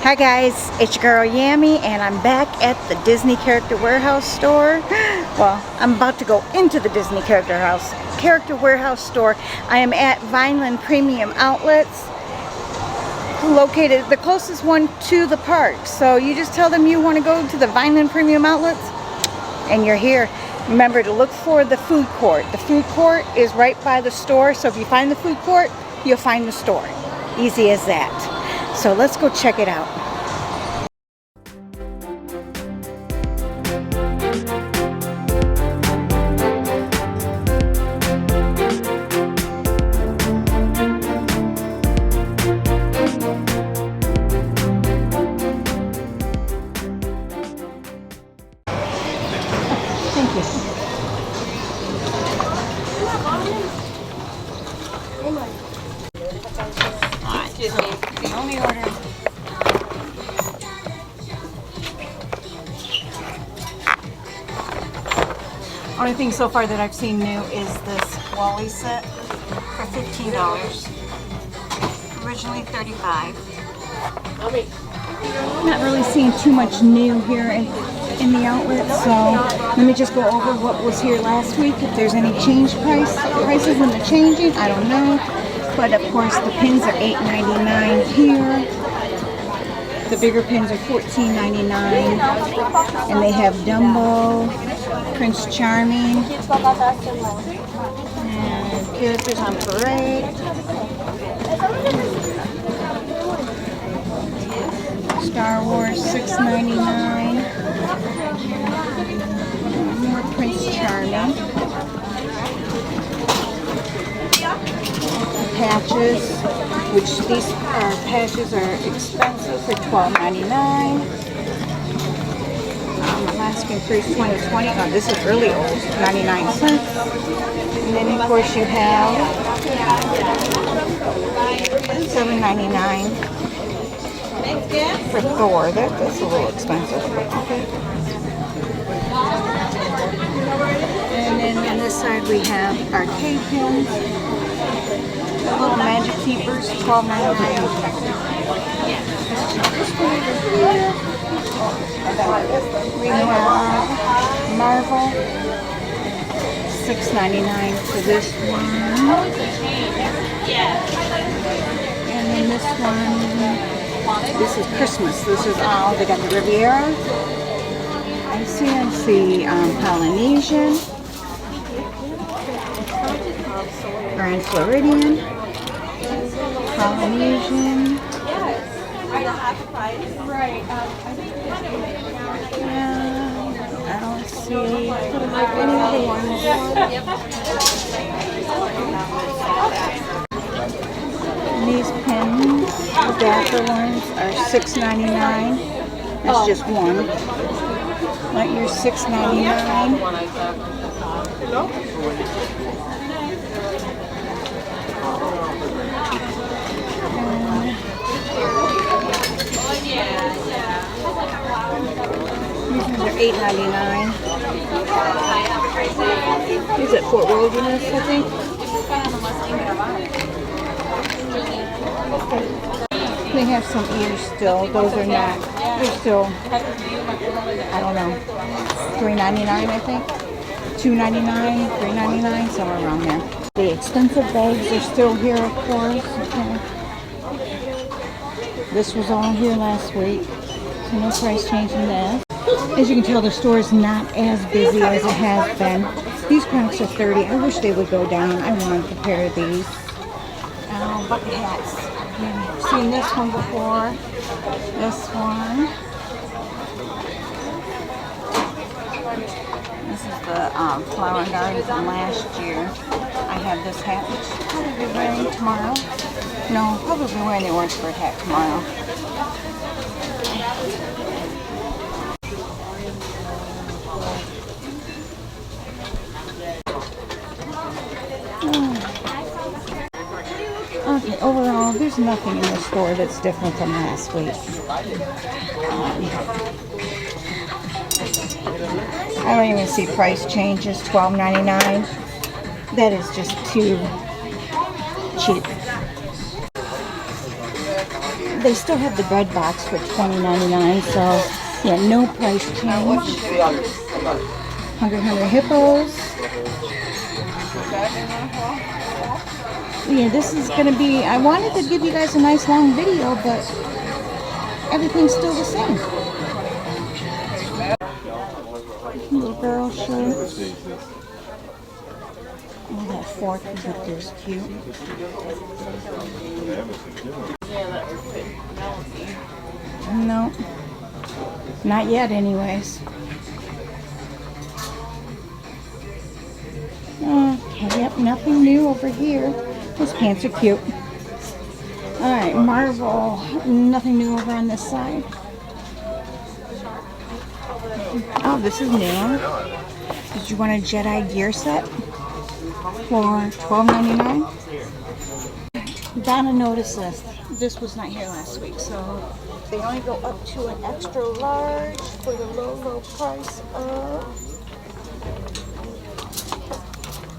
Hi guys, it's your girl Yammi and I'm back at the Disney Character Warehouse store. Well, I'm about to go into the Disney Character Warehouse store. I am at Vineland Premium Outlets, located the closest one to the park. So you just tell them you want to go to the Vineland Premium Outlets and you're here. Remember to look for the food court. The food court is right by the store, so if you find the food court, you'll find the store. Easy as that. So let's go check it out. Thank you. The only order. Only thing so far that I've seen new is this Wally set for $15. Originally $35. Not really seeing too much new here in the outlet, so let me just go over what was here last week. If there's any prices in the changing, I don't know. But of course the pins are $8.99 here. The bigger pins are $14.99. And they have Dumbo, Prince Charming, and characters on parade. Star Wars $6.99. More Prince Charming. Patches, which these patches are expensive for $12.99. Alaskan Cruise 2020. Oh, this is really old, 99 cents. And then of course you have $7.99 for Thor. That's a little expensive. Okay. And then on this side we have arcade pins. Little magic keepers, $12.99. We have Marvel, $6.99 for this one. And then this one, this is Christmas. This is all, they got the Riviera, ICNC, Polynesian, Grand Floridian, Polynesian. I don't see any other ones. And these pins, the darker ones, are $6.99. That's just one. Light year $6.99. These are $8.99. These at Fort Wilderness, I think. They have some ears still. Those are not. They're still, I don't know, $3.99 I think. $2.99, $3.99, somewhere around there. The expensive bags are still here, of course. Okay. This was all here last week, so no price change in this. As you can tell, the store is not as busy as it has been. These products are $30. I wish they would go down. I wanted a pair of these. Bucket hats. You've seen this one before. This one. This is the flower garden from last year. I have this hat, which I'll probably be wearing tomorrow. No, probably wearing the Orangeburg hat tomorrow. Okay, overall, there's nothing in the store that's different from last week. I don't even see price changes. $12.99. That is just too cheap. they still have the bread box for $20.99, so yeah, no price change. Hungry Hippos. Yeah, this is going to be, I wanted to give you guys a nice long video, but everything's still the same. Little girl shirt. Oh, that fork is cute. No, not yet anyways. Okay, yep, nothing new over here. Those pants are cute. Alright, Marvel. Nothing new over on this side. Oh, this is new. Did you want a Jedi gear set for $12.99? Donna noticed this. This was not here last week, so they only go up to an extra large for the low price of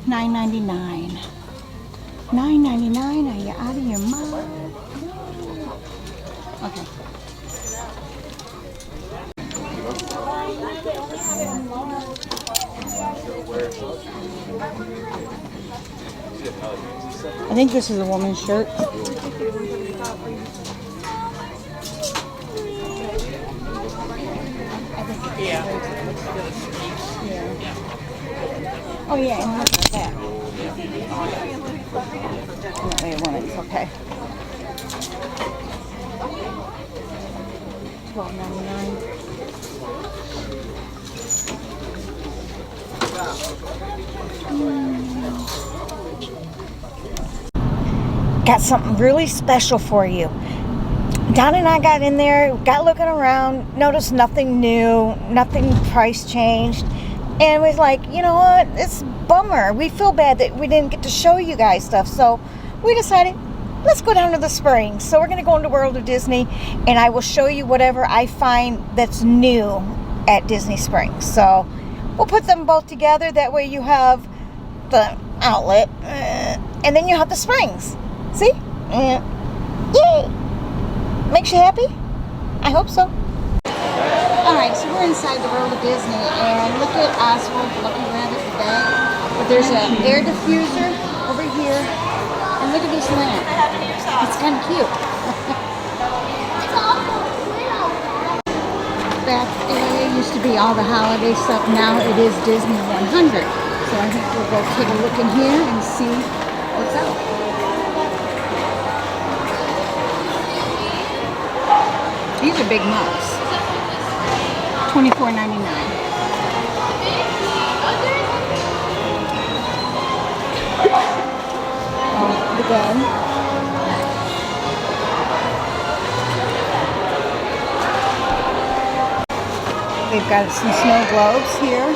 $9.99. $9.99? Are you out of your mind? Okay. I think this is a woman's shirt. Yeah. Oh yeah, and look at that. No, a woman's okay. $12.99. Got something really special for you. Don and I got in there, got looking around, noticed nothing new, nothing price changed, and was like, you know what, it's a bummer. We feel bad that we didn't get to show you guys stuff, so we decided, let's go down to the Springs. So we're going to go into World of Disney, and I will show you whatever I find that's new at Disney Springs. So we'll put them both together, that way you have the outlet, and then you have the Springs. See? Yay! Makes you happy? I hope so. Alright, so we're inside the World of Disney, and look at Oswald looking around at the bag. But there's an air diffuser over here, and look at this lamp. It's kind of cute. Back there used to be all the holiday stuff, now it is Disney 100. So I think we'll go take a look in here and see what's up. These are big mugs. $24.99. The gun. They've got some snow globes here.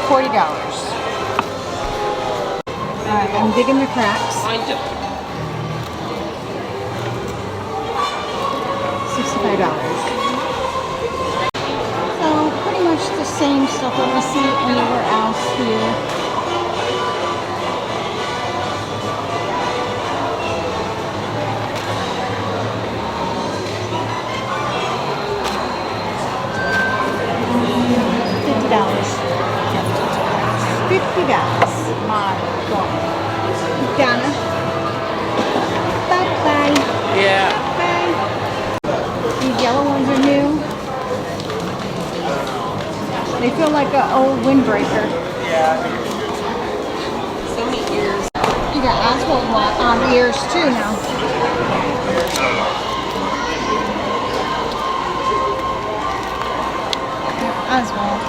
$40. Alright, I'm digging the cracks. $65. So, pretty much the same stuff that we see anywhere else here. $50. My God. Donna. Bye-bye. Yeah. Bye. These yellow ones are new. They feel like an old windbreaker. Yeah. So many ears. You got Oswald ears too now. Oswald.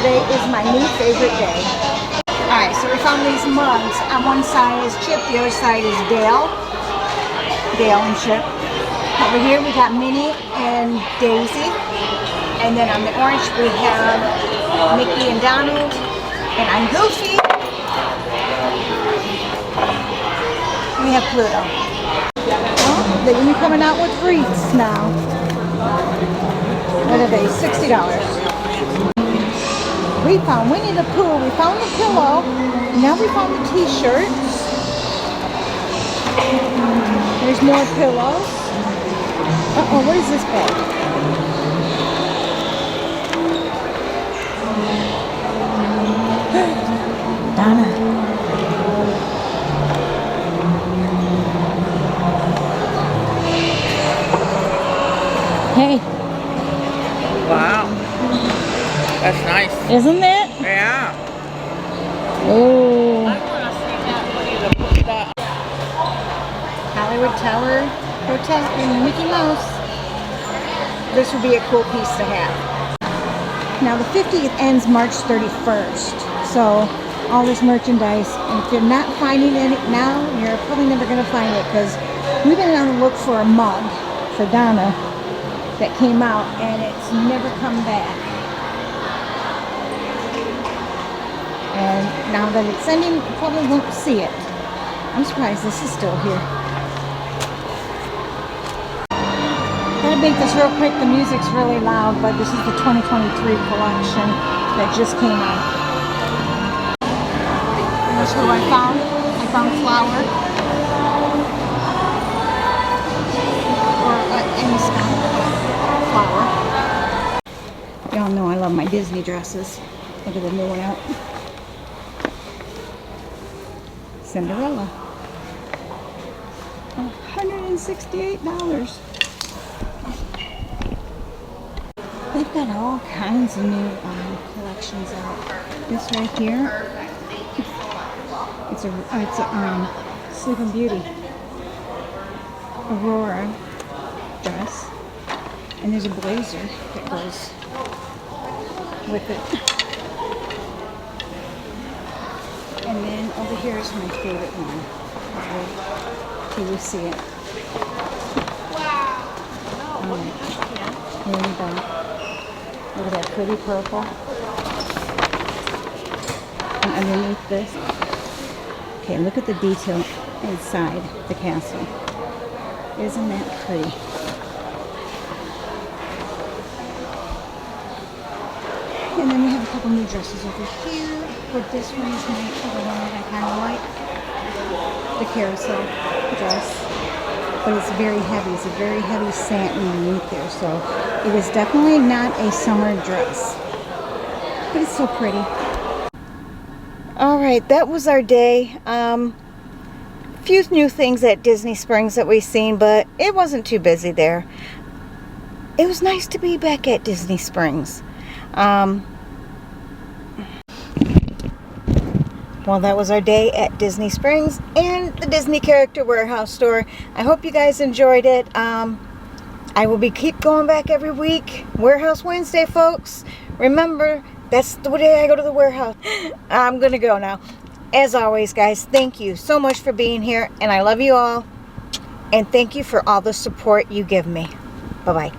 Today is my new favorite day. Alright, so we found these mugs. On one side is Chip, the other side is Dale. Dale and Chip. Over here we got Minnie and Daisy. And then on the orange we have Mickey and Donald. And on Goofy we have Pluto. Oh, they're going to be coming out with wreaths now. What are they? $60. We we found Winnie the Pooh, we found the pillow, now we found the t-shirts. There's more pillows. Uh-oh, what is this bag? Donna. Hey. Wow. That's nice. Isn't it? Yeah. Oh. I want to see that Winnie the Pooh stuff. Hollywood Tower Hotel and Mickey Mouse. This would be a cool piece to have. Now the 50th ends March 31st. So all this merchandise, and if you're not finding it now, you're probably never going to find it, because we've been on the look for a mug for Donna that came out and it's never come back. And now that it's sending, you probably won't see it. I'm surprised this is still here. Gotta make this real quick. The music's really loud, but this is the 2023 collection that just came out. That's who I found. I found Flower. Or any stuff. Flower. Y'all know I love my Disney dresses. Look at the new one out. Cinderella. $168. They've got all kinds of new collections out. This right here, it's a Sleeping Beauty Aurora dress, and there's a blazer that goes with it. And then over here is my favorite one. Can you see it? Wow. Here we go. Look at that pretty purple. And underneath this. Okay, look at the detail inside the castle. Isn't that pretty? And then we have a couple new dresses over here. But this one is my other one that I kind of like. The carousel dress. But it's very heavy. It's a very heavy satin underneath there. So it is definitely not a summer dress. But it's so pretty. Alright, that was our day. Few new things at Disney Springs that we've seen, but it wasn't too busy there. It was nice to be back at Disney Springs. Well, that was our day at Disney Springs and the Disney Character Warehouse store. I hope you guys enjoyed it. I will keep going back every week. Warehouse Wednesday, folks. Remember, that's the day I go to the warehouse. I'm going to go now. As always, guys, thank you so much for being here. And I love you all. And thank you for all the support you give me. Bye-bye.